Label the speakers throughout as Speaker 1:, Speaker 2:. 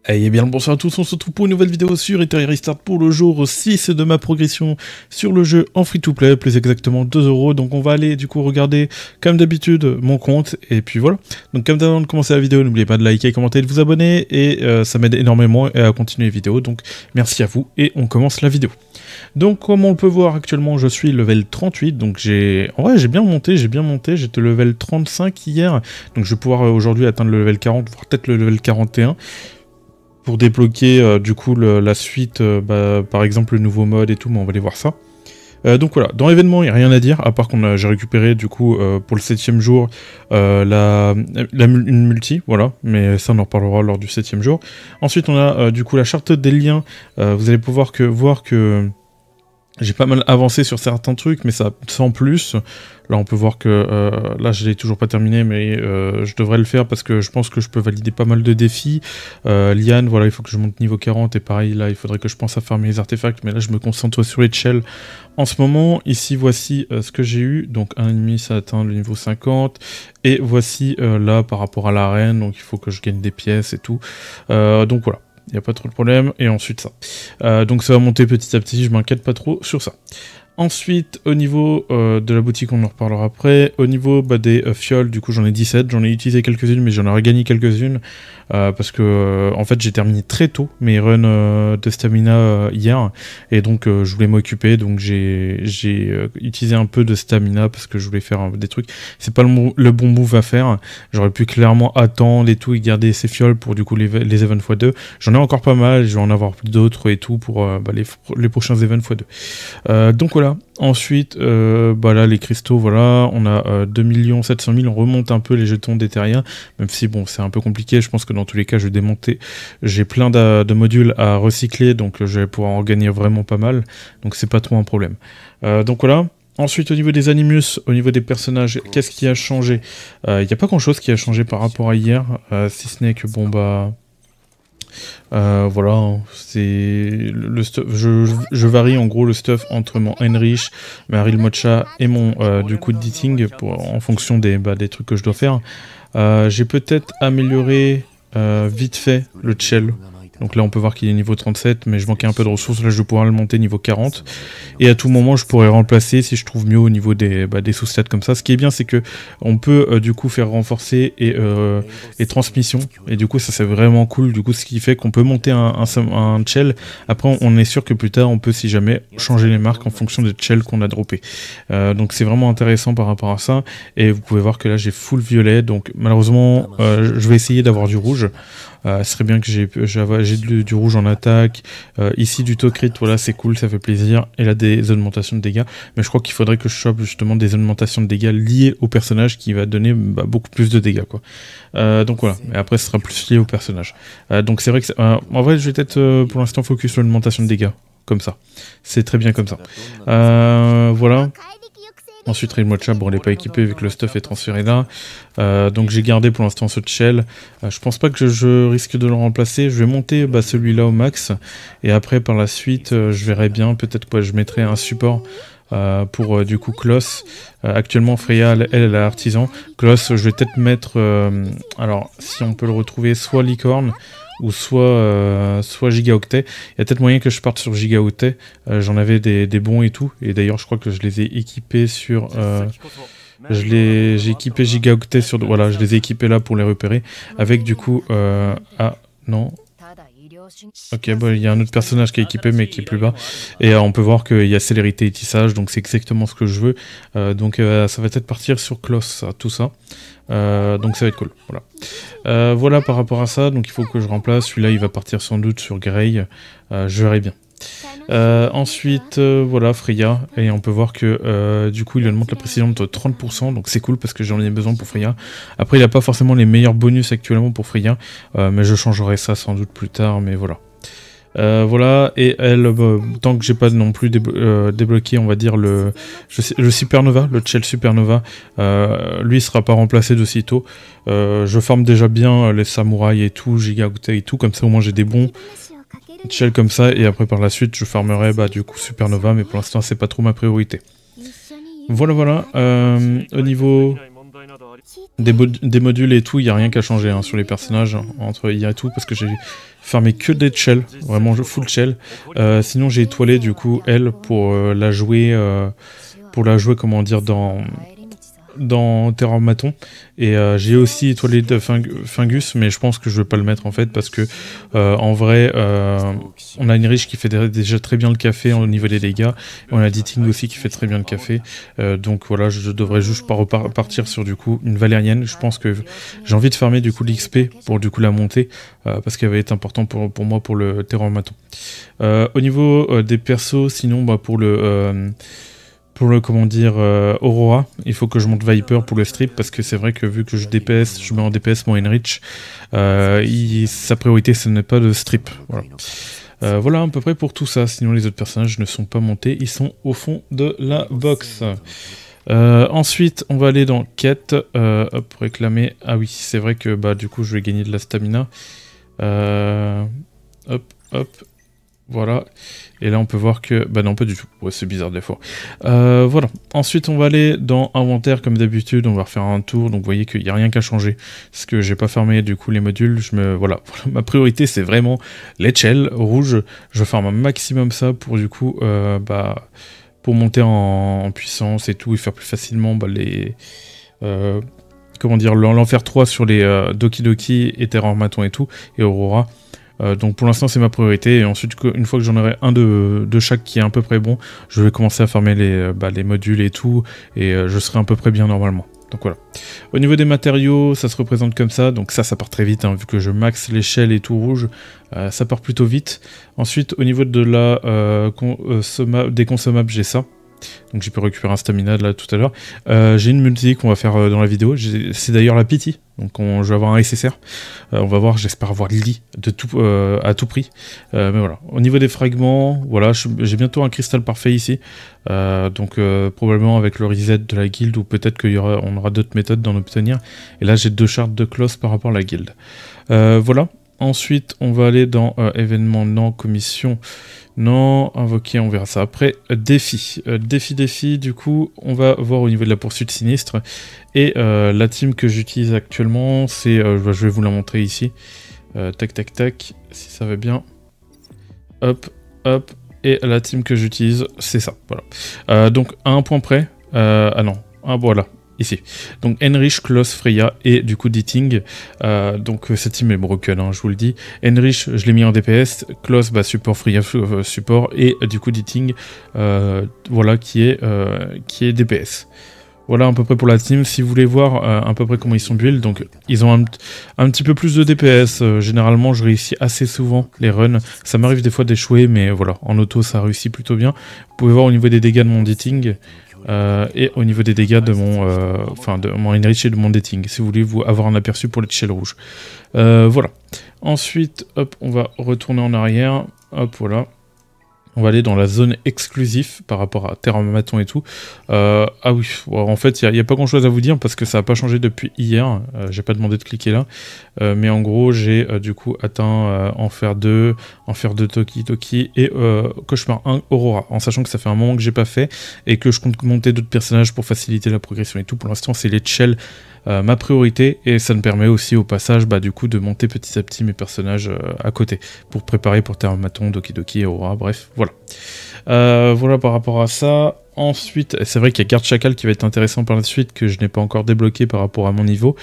Speaker 1: Et bien le bonsoir à tous, on se retrouve pour une nouvelle vidéo sur Ethereum Restart pour le jour 6 de ma progression sur le jeu en free-to-play, plus exactement 2 €. Donc on va aller du coup regarder comme d'habitude mon compte et puis voilà. Donc comme d'habitude, de commencer la vidéo, n'oubliez pas de liker, commenter, de vous abonner et ça m'aide énormément à continuer les vidéos. Donc merci à vous et on commence la vidéo. Donc comme on peut voir actuellement je suis level 38, donc j'ai bien monté, j'étais level 35 hier, donc je vais pouvoir aujourd'hui atteindre le level 40, voire peut-être le level 41. Pour débloquer du coup la suite, par exemple le nouveau mode et tout, mais on va aller voir ça. Donc voilà, dans l'événement il n'y a rien à dire, à part j'ai récupéré du coup pour le 7e jour une multi, voilà, mais ça on en reparlera lors du 7e jour. Ensuite on a du coup la charte des liens, vous allez pouvoir voir que j'ai pas mal avancé sur certains trucs, mais ça sans plus. Là, on peut voir que là, je l'ai toujours pas terminé, mais je devrais le faire parce que je pense que je peux valider pas mal de défis. Liane, voilà, il faut que je monte niveau 40 et pareil, là, il faudrait que je pense à farmer les artefacts, mais là, je me concentre sur les shells en ce moment. Ici, voici ce que j'ai eu. Donc, un ennemi, ça atteint le niveau 50. Et voici là, par rapport à l'arène, donc il faut que je gagne des pièces et tout. Donc voilà. Il n'y a pas trop de problème, et ensuite ça. Donc ça va monter petit à petit, je m'inquiète pas trop sur ça. Ensuite, au niveau de la boutique, on en reparlera après. Au niveau des fioles, du coup j'en ai 17, j'en ai utilisé quelques-unes, mais j'en ai regagné quelques-unes. Parce que en fait j'ai terminé très tôt mes runs de stamina hier. Et donc je voulais m'occuper, donc j'ai utilisé un peu de stamina parce que je voulais faire des trucs. C'est pas le bon move à faire. J'aurais pu clairement attendre et tout et garder ces fioles pour du coup les events x2. J'en ai encore pas mal, je vais en avoir d'autres et tout pour les prochains events x2. Donc voilà. Ensuite, là les cristaux, voilà, on a 2 700 000, on remonte un peu les jetons d'Etheria, même si bon c'est un peu compliqué, je pense que dans tous les cas je vais démonter, j'ai plein de modules à recycler, donc je vais pouvoir en gagner vraiment pas mal, donc c'est pas trop un problème. Donc voilà. Ensuite, au niveau des animus, au niveau des personnages, qu'est-ce qui a changé? Il n'y a pas grand-chose qui a changé par rapport à hier, si ce n'est que bon voilà, hein, c'est le stuff. Je varie en gros le stuff entre mon Enrich, ma Real Mocha et mon du coup Ditting en fonction des trucs que je dois faire. J'ai peut-être amélioré vite fait le shell. Donc là on peut voir qu'il est niveau 37, mais je manquais un peu de ressources, là je vais pouvoir le monter niveau 40. Et à tout moment je pourrais remplacer si je trouve mieux au niveau des sous-stats comme ça. Ce qui est bien c'est que on peut du coup faire renforcer et transmission. Et du coup ça c'est vraiment cool, du coup ce qui fait qu'on peut monter un shell. Après on est sûr que plus tard on peut si jamais changer les marques en fonction des shells qu'on a droppé. Donc c'est vraiment intéressant par rapport à ça. Et vous pouvez voir que là j'ai full violet, donc malheureusement je vais essayer d'avoir du rouge. Ce serait bien que j'ai du rouge en attaque, ici du tocrit, voilà c'est cool, ça fait plaisir, et là des augmentations de dégâts, mais je crois qu'il faudrait que je chope justement des augmentations de dégâts liées au personnage qui va donner beaucoup plus de dégâts quoi. Donc voilà, et après ce sera plus lié au personnage. Donc c'est vrai que en vrai je vais peut-être pour l'instant focus sur l'augmentation de dégâts, comme ça, c'est très bien comme ça. Voilà. Ensuite, Real Mocha, bon, elle n'est pas équipée vu que le stuff est transféré là. Donc j'ai gardé pour l'instant ce shell. Je pense pas que je risque de le remplacer. Je vais monter celui-là au max. Et après, par la suite, je verrai bien. Peut-être que je mettrai un support pour du coup Kloss. Actuellement, Freya, elle a artisan. Kloss, je vais peut-être mettre... alors, si on peut le retrouver, soit licorne ou soit gigaoctet. Il y a peut-être moyen que je parte sur gigaoctet. J'en avais des bons et tout. Et d'ailleurs, je crois que je les ai équipés sur... j'ai équipé gigaoctet sur... Voilà, je les ai équipés là pour les repérer. Avec du coup... ah, non. Ok, il y a un autre personnage qui est équipé mais qui est plus bas. Et on peut voir qu'il y a célérité et tissage. Donc c'est exactement ce que je veux. Donc ça va peut-être partir sur Kloss, tout ça. Donc ça va être cool, voilà. Voilà par rapport à ça, donc il faut que je remplace, celui-là il va partir sans doute sur Grey, je verrai bien. Ensuite, voilà Freya, et on peut voir que du coup il augmente la précision de 30%, donc c'est cool parce que j'en ai besoin pour Freya. Après il n'a pas forcément les meilleurs bonus actuellement pour Freya, mais je changerai ça sans doute plus tard, mais voilà. Voilà, et elle, tant que j'ai pas non plus débloqué, on va dire, le Supernova, le shell Supernova, lui sera pas remplacé de sitôt. Je farme déjà bien les samouraïs et tout, gigaoctet et tout, comme ça au moins j'ai des bons shell comme ça, et après par la suite je farmerai du coup Supernova, mais pour l'instant c'est pas trop ma priorité. Voilà, au niveau Des modules et tout, il n'y a rien qu'à changer hein, sur les personnages, entre hier et tout, parce que j'ai farmé que des shells, vraiment full shell. Sinon j'ai étoilé du coup elle pour la jouer, comment dire, dans Terramaton, et j'ai aussi étoilé de Fungus, mais je pense que je vais pas le mettre en fait, parce que en vrai on a une riche qui fait déjà très bien le café au niveau des dégâts, et on a Ditting aussi qui fait très bien le café, donc voilà, je devrais juste pas repartir sur du coup une valérienne. Je pense que j'ai envie de farmer du coup l'XP pour du coup la montée, parce qu'elle va être important pour moi pour le Terramaton. Au niveau des persos, sinon bah, pour le comment dire, Aurora, il faut que je monte Viper pour le strip, parce que c'est vrai que vu que je mets en DPS mon Enrich, sa priorité ce n'est pas de strip. Voilà. Voilà à peu près pour tout ça, sinon les autres personnages ne sont pas montés, ils sont au fond de la box. Ensuite, on va aller dans quête, hop, réclamer, ah oui, c'est vrai que bah du coup je vais gagner de la stamina. Hop, hop. Voilà, et là on peut voir que... Bah non, pas du tout, ouais, c'est bizarre des fois. Voilà, ensuite on va aller dans inventaire comme d'habitude, on va refaire un tour, donc vous voyez qu'il n'y a rien qu'à changer. Parce que j'ai pas fermé du coup les modules, voilà, ma priorité c'est vraiment les shells rouges, je farme un maximum ça pour du coup, pour monter en puissance et tout, et faire plus facilement les... comment dire, l'enfer 3 sur les Doki Doki et Terramaton et tout, et Aurora. Donc pour l'instant c'est ma priorité, et ensuite une fois que j'en aurai un de chaque qui est à peu près bon, je vais commencer à farmer les modules et tout, et je serai à peu près bien normalement. Donc voilà. Au niveau des matériaux, ça se représente comme ça, donc ça part très vite, hein, vu que je max l'échelle et tout rouge, ça part plutôt vite. Ensuite au niveau de des consommables, j'ai ça. Donc j'ai pu récupérer un stamina là tout à l'heure. J'ai une multi qu'on va faire dans la vidéo. C'est d'ailleurs la pity. Donc je vais avoir un SSR. On va voir, j'espère avoir le lit à tout prix. Mais voilà. Au niveau des fragments, voilà, j'ai bientôt un cristal parfait ici. Donc probablement avec le reset de la guilde, ou peut-être qu'on aura d'autres méthodes d'en obtenir. Et là j'ai 2 chartes de close par rapport à la guilde. Voilà. Ensuite, on va aller dans événement, non, commission, non, invoqué, on verra ça après. Défi, défi, du coup, on va voir au niveau de la poursuite sinistre. Et la team que j'utilise actuellement, c'est, je vais vous la montrer ici. Tac, tac, tac, si ça va bien. Hop, hop, et la team que j'utilise, c'est ça, voilà. Donc, à un point près, ah non, ah voilà. Ici. Donc Enrich, Kloss, Freya et du coup Ditting. Donc cette team est broken, hein, je vous le dis. Enrich, je l'ai mis en DPS. Kloss, bah, support, Freya, support. Et du coup Ditting, voilà, qui est DPS. Voilà à peu près pour la team. Si vous voulez voir à peu près comment ils sont build, donc ils ont un petit peu plus de DPS. Généralement, je réussis assez souvent les runs. Ça m'arrive des fois d'échouer, mais voilà, en auto, ça réussit plutôt bien. Vous pouvez voir au niveau des dégâts de mon Ditting. Et au niveau des dégâts de mon Enrich et de mon Ditting, si vous voulez avoir un aperçu pour les shells rouges. Voilà. Ensuite, hop, on va retourner en arrière. Hop, voilà. On va aller dans la zone exclusive par rapport à Terramaton et tout. Ah oui, en fait, il n'y a pas grand chose à vous dire parce que ça n'a pas changé depuis hier. J'ai pas demandé de cliquer là. Mais en gros, j'ai du coup atteint Enfer 2, Enfer 2 Toki et Cauchemar 1 Aurora. En sachant que ça fait un moment que j'ai pas fait et que je compte monter d'autres personnages pour faciliter la progression et tout. Pour l'instant, c'est les shells. Ma priorité, et ça me permet aussi au passage du coup de monter petit à petit mes personnages à côté pour préparer pour Terramaton, Doki Doki, Aurora, bref, voilà. Voilà par rapport à ça. Ensuite, c'est vrai qu'il y a Garde Chacal qui va être intéressant par la suite, que je n'ai pas encore débloqué par rapport à mon niveau.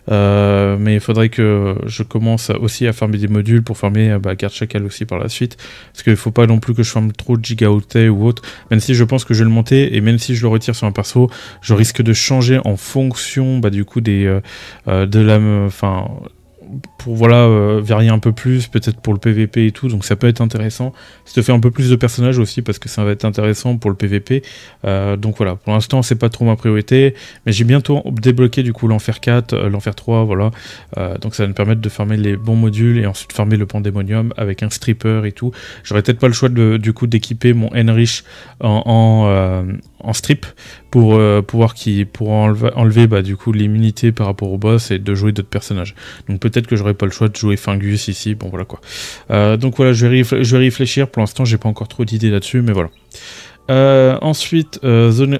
Speaker 1: Mais il faudrait que je commence aussi à farmer des modules pour farmer Garde Chacal aussi par la suite. Parce qu'il ne faut pas non plus que je farme trop de gigaoctets ou autre. Même si je pense que je vais le monter, et même si je le retire sur un perso, je risque de changer en fonction du coup de la... pour voilà, varier un peu plus, peut-être pour le PVP et tout, donc ça peut être intéressant. Ça te fait un peu plus de personnages aussi, parce que ça va être intéressant pour le PVP. Donc voilà, pour l'instant c'est pas trop ma priorité, mais j'ai bientôt débloqué du coup l'Enfer 4, l'Enfer 3, voilà. Donc ça va me permettre de farmer les bons modules, et ensuite farmer le Pandémonium avec un stripper et tout. J'aurais peut-être pas le choix du coup d'équiper mon Enrich en strip, pour pouvoir enlever du coup l'immunité par rapport au boss et de jouer d'autres personnages. Donc peut-être que j'aurai pas le choix de jouer Fungus ici, bon voilà quoi. Donc voilà, je vais réfléchir, pour l'instant j'ai pas encore trop d'idées là-dessus, mais voilà. Ensuite, zone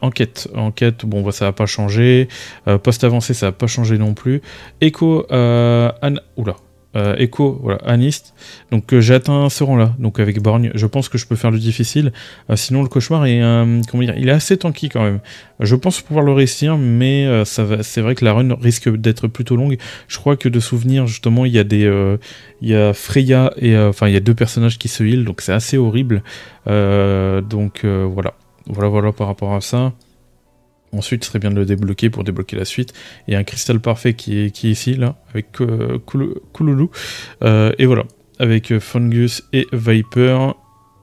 Speaker 1: enquête. Enquête, bon, bah, ça va pas changer. Poste avancé, ça va pas changer non plus. Echo, Echo, voilà, Anist. Donc j'ai atteint ce rang-là, donc avec Borgne, je pense que je peux faire le difficile. Sinon le cauchemar est, comment dire, il est assez tanky quand même. Je pense pouvoir le réussir, mais c'est vrai que la run risque d'être plutôt longue. Je crois que de souvenir, justement, il y a il y a Freya et enfin il y a deux personnages qui se heal, donc c'est assez horrible. Voilà. Voilà par rapport à ça. Ensuite, ce serait bien de le débloquer pour débloquer la suite. Il y a un cristal parfait qui est ici, là, avec Kouloulou. Et voilà, avec Fungus et Viper.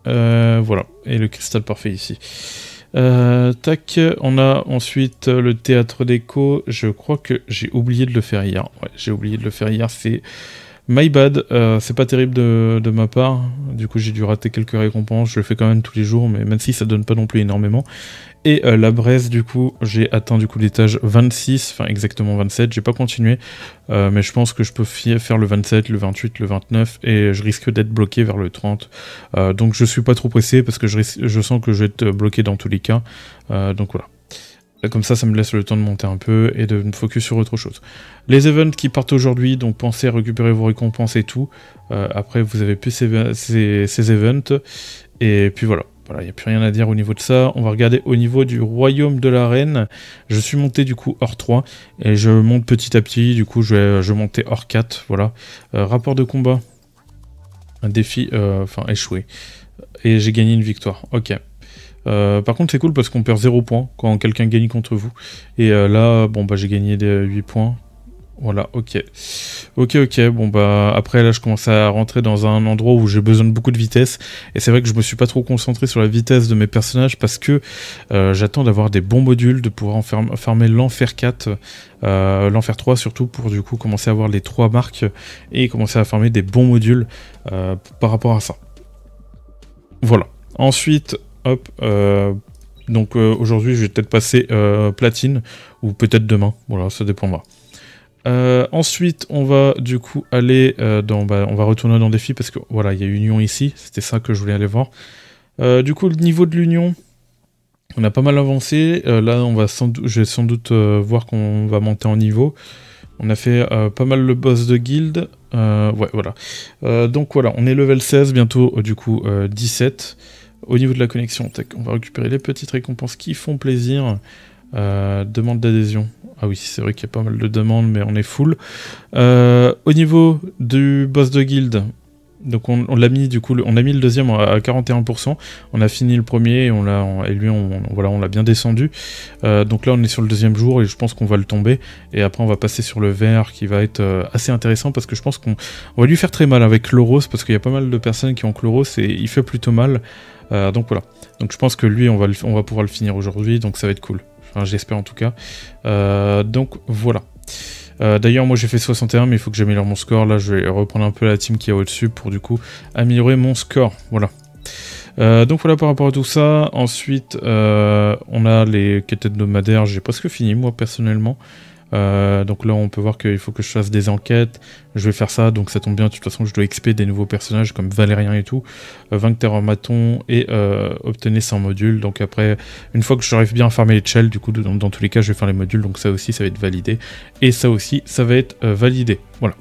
Speaker 1: Voilà, et le cristal parfait ici. Tac, on a ensuite le théâtre d'écho. Je crois que j'ai oublié de le faire hier. Ouais, j'ai oublié de le faire hier, c'est... My bad, c'est pas terrible de ma part, du coup j'ai dû rater quelques récompenses, je le fais quand même tous les jours, mais même si ça donne pas non plus énormément. Et la braise, du coup, j'ai atteint du coup l'étage 26, enfin exactement 27, j'ai pas continué, mais je pense que je peux faire le 27, le 28, le 29, et je risque d'être bloqué vers le 30. Donc je suis pas trop pressé, parce que je sens que je vais être bloqué dans tous les cas, donc voilà. Comme ça me laisse le temps de monter un peu et de me focus sur autre chose. Les events qui partent aujourd'hui, donc pensez à récupérer vos récompenses et tout. Après, vous avez plus ces events. Et puis voilà, il n'y a plus rien à dire au niveau de ça. On va regarder au niveau du royaume de la reine. Je suis monté du coup hors 3 et je monte petit à petit. Du coup, je vais monter hors 4. Voilà. Rapport de combat. Un défi, échoué. Et j'ai gagné une victoire. Ok. Par contre c'est cool parce qu'on perd 0 points quand quelqu'un gagne contre vous. Et là, bon bah j'ai gagné des 8 points. Voilà, ok. Ok, bon bah après là je commence à rentrer dans un endroit où j'ai besoin de beaucoup de vitesse. Et c'est vrai que je me suis pas trop concentré sur la vitesse de mes personnages parce que j'attends d'avoir des bons modules, de pouvoir farmer l'enfer 4, l'enfer 3 surtout pour du coup commencer à avoir les 3 marques et commencer à farmer des bons modules par rapport à ça. Voilà. Ensuite... Hop, donc aujourd'hui je vais peut-être passer platine, ou peut-être demain, voilà, ça dépendra. Ensuite on va du coup aller on va retourner dans défi parce que voilà, il y a Union ici, c'était ça que je voulais aller voir. Du coup le niveau de l'Union, on a pas mal avancé, là je vais sans doute voir qu'on va monter en niveau. On a fait pas mal le boss de guild, ouais voilà. Donc voilà, on est level 16, bientôt du coup 17. Au niveau de la connexion, tac, on va récupérer les petites récompenses qui font plaisir. Demande d'adhésion. Ah oui, c'est vrai qu'il y a pas mal de demandes, mais on est full. Au niveau du boss de guild, donc on l'a mis du coup, on a mis le deuxième à 41%. On a fini le premier et lui on l'a bien descendu. Donc là on est sur le deuxième jour et je pense qu'on va le tomber. Et après on va passer sur le vert qui va être assez intéressant parce que je pense qu'on va lui faire très mal avec Chloros parce qu'il y a pas mal de personnes qui ont Chloros et il fait plutôt mal. Donc voilà, donc je pense que lui on va pouvoir le finir aujourd'hui, donc ça va être cool, enfin j'espère en tout cas. Donc voilà, d'ailleurs moi j'ai fait 61 mais il faut que j'améliore mon score, là je vais reprendre un peu la team qui est au-dessus pour du coup améliorer mon score, voilà. Donc voilà par rapport à tout ça. Ensuite on a les quêtes hebdomadaires, j'ai presque fini moi personnellement. Donc là on peut voir qu'il faut que je fasse des enquêtes, je vais faire ça, donc ça tombe bien, de toute façon je dois XP des nouveaux personnages comme Valérien et tout, vaincre Terramaton et obtenir 100 modules. Donc après, une fois que j'arrive bien à farmer les shells, du coup dans tous les cas je vais faire les modules, donc ça aussi ça va être validé, et ça aussi ça va être validé, voilà.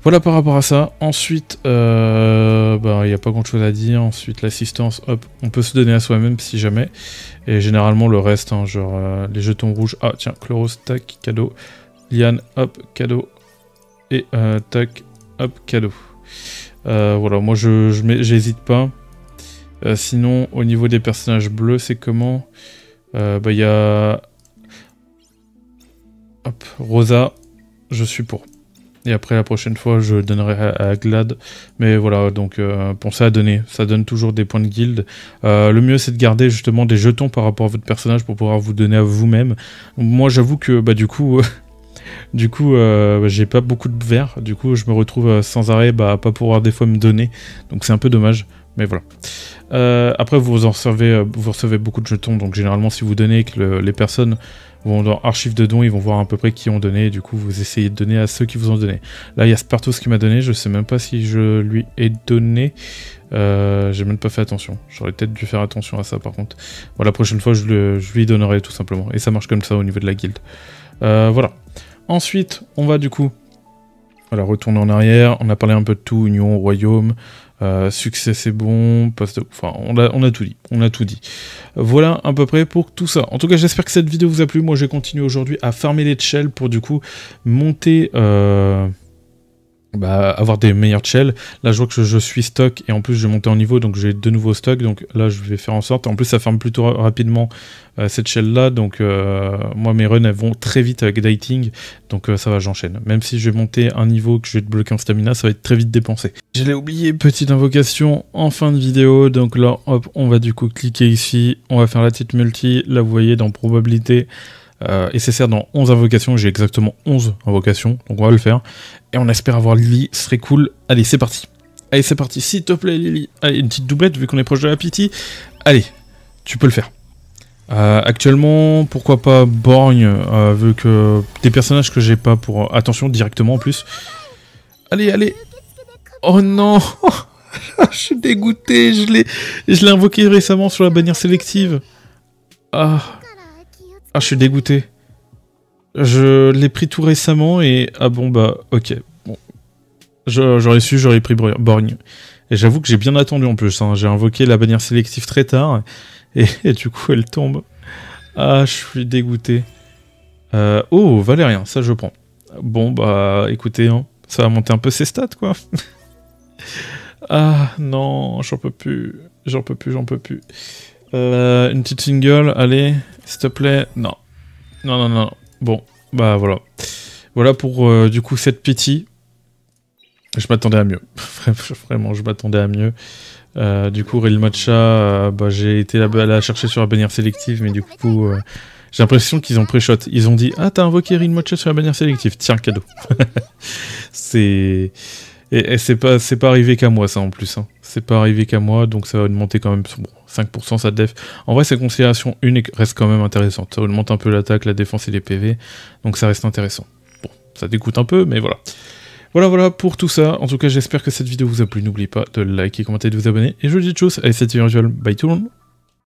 Speaker 1: Voilà par rapport à ça. Ensuite, il n'y a pas grand chose à dire. Ensuite, l'assistance, hop, on peut se donner à soi-même si jamais. Et généralement, le reste, hein, genre les jetons rouges. Ah, tiens, Chloros, tac, cadeau. Liane, hop, cadeau. Et tac, hop, cadeau. Voilà, moi, j'hésite pas. Sinon, au niveau des personnages bleus, c'est comment? Il y a... Hop, Rosa, je suis pour. Et après la prochaine fois je donnerai à Glad. Mais voilà, donc pensez à donner. Ça donne toujours des points de guilde. Le mieux c'est de garder justement des jetons par rapport à votre personnage pour pouvoir vous donner à vous-même. Moi j'avoue que du coup j'ai pas beaucoup de verre. Du coup je me retrouve sans arrêt à pas pouvoir des fois me donner. Donc c'est un peu dommage. Mais voilà. Après, vous recevez beaucoup de jetons, donc généralement, si vous donnez, que les personnes vont dans archives de dons, ils vont voir à peu près qui ont donné, et du coup, vous essayez de donner à ceux qui vous ont donné. Là, il y a Spartus qui m'a donné, je sais même pas si je lui ai donné. J'ai même pas fait attention. J'aurais peut-être dû faire attention à ça, par contre. Bon, la prochaine fois, je lui donnerai, tout simplement. Et ça marche comme ça au niveau de la guilde. Voilà. Ensuite, on va, du coup... Voilà, retourner en arrière, on a parlé un peu de tout, union, royaume, succès c'est bon, enfin on a tout dit, Voilà à peu près pour tout ça. En tout cas j'espère que cette vidéo vous a plu, moi j'ai continué aujourd'hui à farmer les shells pour du coup monter... avoir des meilleurs shells. Là je vois que je suis stock et en plus je vais monter en niveau donc j'ai de nouveaux stocks donc là je vais faire en sorte, en plus ça farme plutôt rapidement cette shell là donc moi mes runs elles vont très vite avec dating donc ça va, j'enchaîne. Même si je vais monter un niveau que je vais te bloquer en stamina, ça va être très vite dépensé. Je l'ai oublié, petite invocation en fin de vidéo, donc là hop on va du coup cliquer ici, on va faire la petite multi, là vous voyez dans probabilité et c'est certes dans 11 invocations, j'ai exactement 11 invocations, donc on va le faire. Et on espère avoir Lily, ce serait cool. Allez, c'est parti. Allez, c'est parti, s'il te plaît, Lily. Allez, une petite doublette, vu qu'on est proche de la pity. Allez, tu peux le faire. Actuellement, pourquoi pas Borgne, vu que des personnages que j'ai pas pour... Attention, directement en plus. Allez, allez. Oh non. Je suis dégoûté, je l'ai invoqué récemment sur la bannière sélective. Ah, je suis dégoûté. Je l'ai pris tout récemment et... Ah bon bah ok. Bon. J'aurais su, j'aurais pris Borgne. Et j'avoue que j'ai bien attendu en plus. Hein. J'ai invoqué la bannière sélective très tard. Et du coup elle tombe. Ah je suis dégoûté. Oh Valérien, ça je prends. Bon bah écoutez, hein, ça va monter un peu ses stats quoi. Ah non, j'en peux plus. J'en peux plus. Une petite single, allez, s'il te plaît. Non. Non. Bon, bah voilà. Voilà pour du coup cette pity. Je m'attendais à mieux. Vraiment, je m'attendais à mieux. Du coup, Real Matcha, j'ai été la chercher sur la bannière sélective, mais du coup, j'ai l'impression qu'ils ont pré-shot. Ils ont dit, ah, t'as invoqué Real Matcha sur la bannière sélective. Tiens, cadeau. C'est... Et c'est pas arrivé qu'à moi, ça, en plus. Hein. C'est pas arrivé qu'à moi, donc ça va augmenter quand même... Bon, 5% ça def. En vrai, ces considérations uniques restent quand même intéressantes. Ça augmente un peu l'attaque, la défense et les PV, donc ça reste intéressant. Bon, ça dégoûte un peu, mais voilà. Voilà pour tout ça. En tout cas, j'espère que cette vidéo vous a plu. N'oubliez pas de liker, commenter, de vous abonner. Et je vous dis tchuss, allez, c'était Virtual. Bye tout le monde.